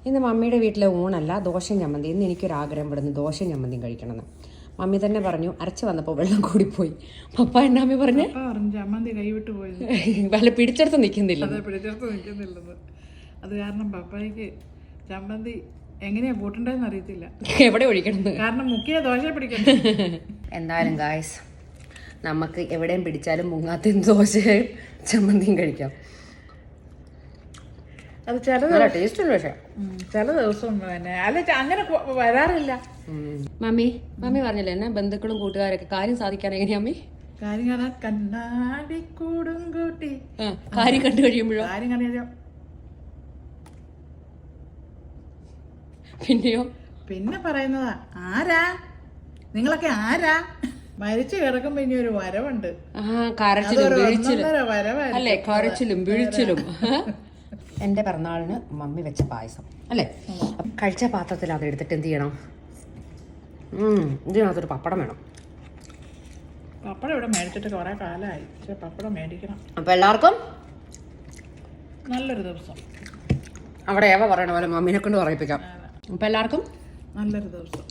ഇന്ന് മമ്മിയുടെ വീട്ടിലെ ഊണല്ല, ദോശയും ചമ്മന്തി. ഇന്ന് എനിക്കൊരാഗ്രഹം പെടുന്നു ദോശയും ചമ്മന്തിയും കഴിക്കണമെന്ന്. മമ്മി തന്നെ പറഞ്ഞു, അരച്ച് വന്നപ്പോൾ വെള്ളം കൂടിപ്പോയി. പപ്പ എന്നാ അമ്മി പറഞ്ഞേ? ചമ്മന്തി കൈവിട്ട് പോയത്. വല്ല പിടിച്ചെടുത്ത് നിൽക്കുന്നില്ല. പിടിച്ചെടുത്ത് നിൽക്കുന്നില്ലെന്ന്. അത് കാരണം പപ്പായ്ക്ക് ചമ്മന്തി എങ്ങനെയാ കൂട്ടണ്ടെന്ന് അറിയത്തില്ല, എവിടെ ഒഴിക്കണമെന്ന്. കാരണം മുക്കിയ ദോശ പിടിക്കണം. എന്തായാലും ഗായ്സ്, നമുക്ക് എവിടെയും പിടിച്ചാലും മുങ്ങാത്തയും ദോശയും ചമ്മന്തിയും കഴിക്കാം. അത് ചില ടേസ്റ്റ് ഉണ്ട്. പക്ഷേ ചില ദിവസം അല്ല അങ്ങനെ വരാറില്ല. മമ്മി പറഞ്ഞില്ലേ എന്നെ ബന്ധുക്കളും കൂട്ടുകാരൊക്കെ കാര്യം സാധിക്കാൻ എങ്ങനെയാ മമ്മി? കാര്യം കാണാൻ കണ്ണാടി കൂടും കൂട്ടി കാര്യം കണ്ടു കഴിയുമ്പോഴോ കാര്യം കണ്ടു പിന്നെയോ പിന്നെ പറയുന്നതാ, ആരാ നിങ്ങളൊക്കെ ആരാ? മരിച്ചു കിടക്കുമ്പോ ഇനി ഒരു വരവുണ്ട്. കരച്ചിലും വീഴ്ചിലും വരവായിരുന്നു. അല്ലേ? കരച്ചിലും വീഴ്ചിലും. എൻ്റെ പിറന്നാളിന് മമ്മി വെച്ച പായസം അല്ലേ? കഴിച്ച പാത്രത്തിൽ അത് എടുത്തിട്ട് എന്ത് ചെയ്യണം? ഇതിനകത്തൊരു പപ്പടം വേണം. പപ്പടം ഇവിടെ മേടിച്ചിട്ട് കുറെ കാലമായി, പക്ഷെ പപ്പടം മേടിക്കണം. അപ്പൊ എല്ലാവർക്കും നല്ലൊരു ദിവസം. അവിടെ ഏവ പറയണ പോലെ മമ്മീനെ കൊണ്ട് പറയിപ്പിക്കാം. അപ്പൊ എല്ലാവർക്കും നല്ലൊരു ദിവസം.